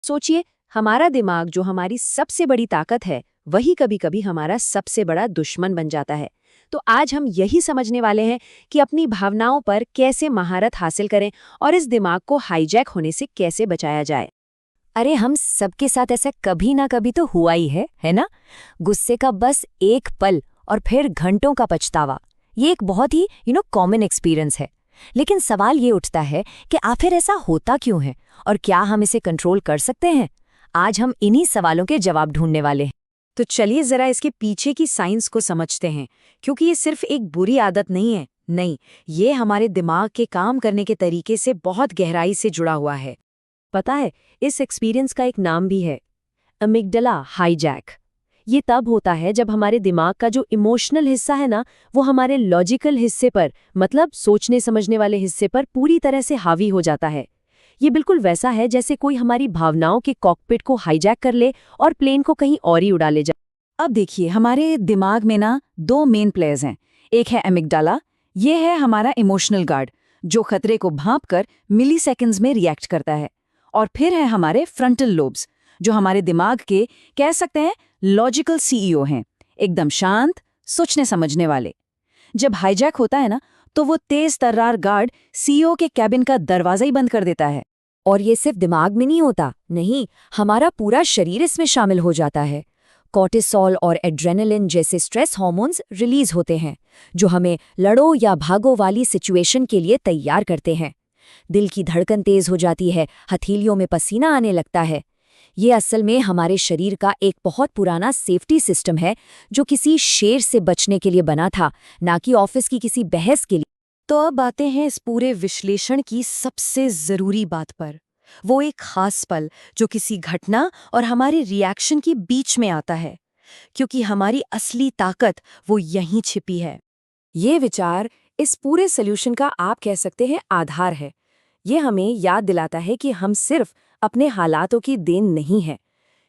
सोचिए, हमारा दिमाग जो हमारी सबसे बड़ी ताकत है, वही कभी-कभी हमारा सबसे बड़ा दुश्मन बन जाता है। तो आज हम यही समझने वाले हैं कि अपनी भावनाओं पर कैसे महारत हासिल करें और इस दिमाग को हाईजैक होने से कैसे बचाया जाए। अरे हम सबके साथ ऐसा कभी ना कभी तो हुआ ही है ना? गुस्से का बस एक पल और फिर घंटों का पछतावा। ये एक बहुत ही कॉमन एक्सपीरियंस है। लेकिन सवाल ये उठता है कि आखिर ऐसा होता क्यों है और क्या हम इसे कंट्रोल कर सकते हैं? आज हम इन्हीं सवालों के जवाब ढूंढने वाले हैं। तो चलिए जरा इसके पीछे की साइंस को समझते हैं, क्योंकि ये सिर्फ एक बुरी आदत नहीं है। नहीं, ये हमारे दिमाग के काम करने के तरीके से बहुत गहराई से जुड़ा हुआ है। पता है, इस एक्सपीरियंस का एक नाम भी है, अमिगडाला हाईजैक। ये तब होता है जब हमारे दिमाग का जो इमोशनल हिस्सा है ना, वो हमारे लॉजिकल हिस्से पर, मतलब सोचने समझने वाले हिस्से पर पूरी तरह से हावी हो जाता है। ये बिल्कुल वैसा है जैसे कोई हमारी भावनाओं के कॉकपिट को हाईजैक कर ले और प्लेन को कहीं और ही उड़ा ले जाए। अब देखिए, हमारे दिमाग में ना दो मेन प्लेयर्स हैं। एक है एमिगडाला, ये है हमारा इमोशनल गार्ड जो खतरे को भांपकर मिलीसेकंड्स में रिएक्ट करता है। और फिर है हमारे फ्रंटल लोब्स, जो हमारे दिमाग के कह सकते हैं लॉजिकल सीईओ हैं, एकदम शांत, सोचने समझने वाले। जब हाईजैक होता है ना, तो वो तेज तर्रार गार्ड सीईओ के कैबिन का दरवाजा ही बंद कर देता है। और ये सिर्फ दिमाग में नहीं होता, नहीं, हमारा पूरा शरीर इसमें शामिल हो जाता है। कॉर्टिसोल और एड्रेनलिन जैसे स्ट्रेस हार्मोन्स रिलीज होते हैं, जो हमें लड़ो या भागो वाली सिचुएशन के लिए तैयार करते हैं। दिल की धड़कन तेज हो जाती है, हथेलियों में पसीना आने लगता है। ये असल में हमारे शरीर का एक बहुत पुराना सेफ्टी सिस्टम है, जो किसी शेर से बचने के लिए बना था, ना कि ऑफिस की किसी बहस के लिए। तो अब आते हैं इस पूरे विश्लेषण की सबसे जरूरी बात पर। वो एक खास पल जो किसी घटना और हमारे रिएक्शन के बीच में आता है, क्योंकि हमारी असली ताकत वो यहीं छिपी है। ये विचार इस पूरे सॉल्यूशन का आप कह सकते हैं आधार है। ये हमें याद दिलाता है कि हम सिर्फ अपने हालातों की देन नहीं है।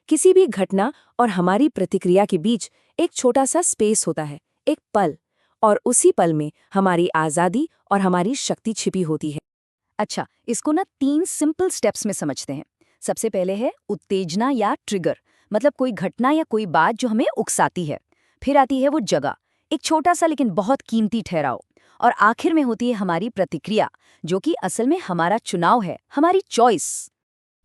किसी भी घटना और हमारी प्रतिक्रिया के बीच एक छोटा सा स्पेस होता है, एक पल, और उसी पल में हमारी आज़ादी और हमारी शक्ति छिपी होती है। अच्छा, इसको ना 3 सिंपल स्टेप्स में समझते हैं। सबसे पहले है उत्तेजना या ट्रिगर, मतलब कोई घटना या कोई बात जो हमें उकसाती है। फिर आती है वो जगह, एक छोटा सा लेकिन बहुत कीमती ठहराव। और आखिर में होती है हमारी प्रतिक्रिया, जो कि असल में हमारा चुनाव है, हमारी चॉइस।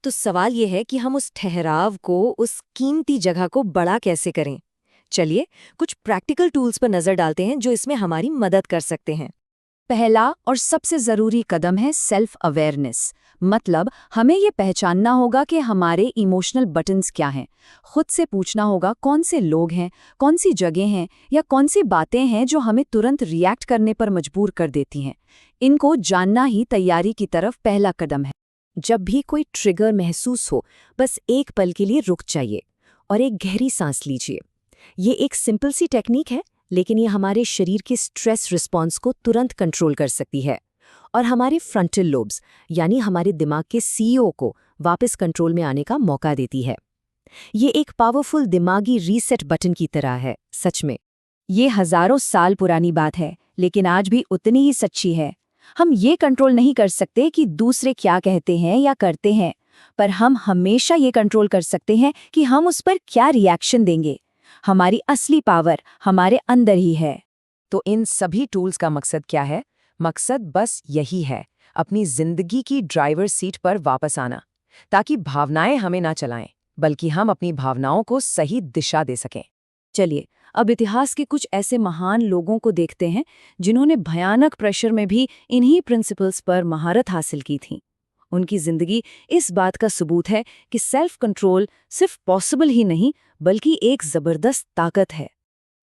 तो सवाल ये है कि हम उस ठहराव को, उस कीमती जगह को बड़ा कैसे करें? चलिए कुछ प्रैक्टिकल टूल्स पर नजर डालते हैं जो इसमें हमारी मदद कर सकते हैं। पहला और सबसे जरूरी कदम है सेल्फ अवेयरनेस। मतलब हमें ये पहचानना होगा कि हमारे इमोशनल बटन्स क्या हैं। खुद से पूछना होगा कौन से लोग हैं, कौन सी जगह हैं या कौन सी बातें हैं जो हमें तुरंत रिएक्ट करने पर मजबूर कर देती हैं। इनको जानना ही तैयारी की तरफ पहला कदम है। जब भी कोई ट्रिगर महसूस हो, बस एक पल के लिए रुक जाइए और एक गहरी सांस लीजिए। ये एक सिंपल सी टेक्निक है, लेकिन ये हमारे शरीर के स्ट्रेस रिस्पॉन्स को तुरंत कंट्रोल कर सकती है और हमारे फ्रंटल लोब्स, यानी हमारे दिमाग के सीईओ को वापस कंट्रोल में आने का मौका देती है। ये एक पावरफुल दिमागी रीसेट बटन की तरह है। सच में ये हजारों साल पुरानी बात है, लेकिन आज भी उतनी ही सच्ची है। हम ये कंट्रोल नहीं कर सकते कि दूसरे क्या कहते हैं या करते हैं, पर हम हमेशा ये कंट्रोल कर सकते हैं कि हम उस पर क्या रिएक्शन देंगे। हमारी असली पावर हमारे अंदर ही है। तो इन सभी टूल्स का मकसद क्या है? मकसद बस यही है, अपनी जिंदगी की ड्राइवर सीट पर वापस आना, ताकि भावनाएं हमें ना चलाएं, बल्कि हम अपनी भावनाओं को सही दिशा दे सकें। चलिए अब इतिहास के कुछ ऐसे महान लोगों को देखते हैं जिन्होंने भयानक प्रेशर में भी इन्हीं प्रिंसिपल्स पर महारत हासिल की थी। उनकी जिंदगी इस बात का सबूत है कि सेल्फ कंट्रोल सिर्फ पॉसिबल ही नहीं, बल्कि एक जबरदस्त ताकत है।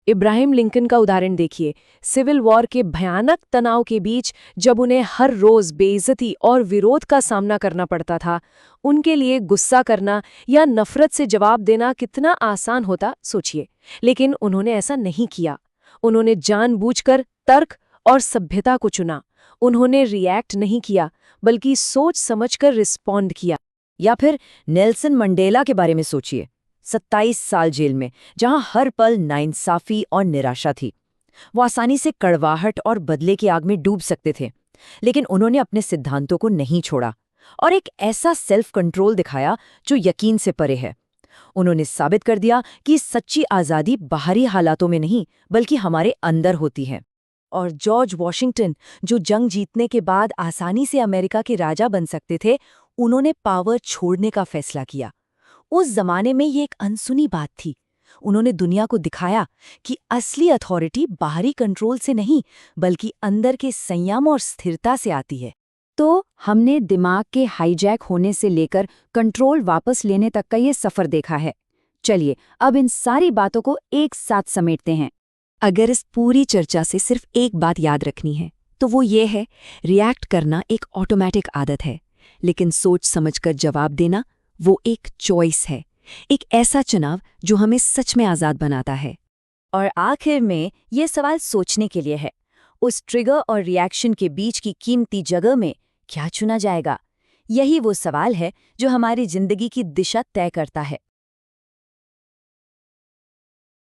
इब्राहिम लिंकन का उदाहरण देखिए। सिविल वॉर के भयानक तनाव के बीच जब उन्हें हर रोज बेइज्जती और विरोध का सामना करना पड़ता था, उनके लिए गुस्सा करना या नफरत से जवाब देना कितना आसान होता, सोचिए। लेकिन उन्होंने ऐसा नहीं किया। उन्होंने जानबूझकर तर्क और सभ्यता को चुना। उन्होंने रिएक्ट नहीं किया, बल्कि सोच समझकर रिस्पॉन्ड किया। या फिर नेल्सन मंडेला के बारे में सोचिए। 27 साल जेल में, जहां हर पल नाइंसाफी और निराशा थी। वो आसानी से कड़वाहट और बदले की आग में डूब सकते थे, लेकिन उन्होंने अपने सिद्धांतों को नहीं छोड़ा। और एक ऐसा सेल्फ कंट्रोल दिखाया जो यकीन से परे है। उन्होंने साबित कर दिया कि सच्ची आज़ादी बाहरी हालातों में नहीं बल्कि हमारे अंदर होती है। और जॉर्ज वॉशिंगटन, जो जंग जीतने के बाद आसानी से अमेरिका के राजा बन सकते थे, उन्होंने पावर छोड़ने का फैसला किया। उस जमाने में ये एक अनसुनी बात थी। उन्होंने दुनिया को दिखाया कि असली अथॉरिटी बाहरी कंट्रोल से नहीं बल्कि अंदर के संयम और स्थिरता से आती है। तो हमने दिमाग के हाईजैक होने से लेकर कंट्रोल वापस लेने तक का ये सफ़र देखा है। चलिए अब इन सारी बातों को एक साथ समेटते हैं। अगर इस पूरी चर्चा से सिर्फ एक बात याद रखनी है तो वो ये है, रिएक्ट करना एक ऑटोमेटिक आदत है, लेकिन सोच समझकर जवाब देना वो एक चॉइस है, एक ऐसा चुनाव जो हमें सच में आज़ाद बनाता है। और आखिर में ये सवाल सोचने के लिए है, उस ट्रिगर और रिएक्शन के बीच की कीमती जगह में क्या चुना जाएगा? यही वो सवाल है जो हमारी जिंदगी की दिशा तय करता है।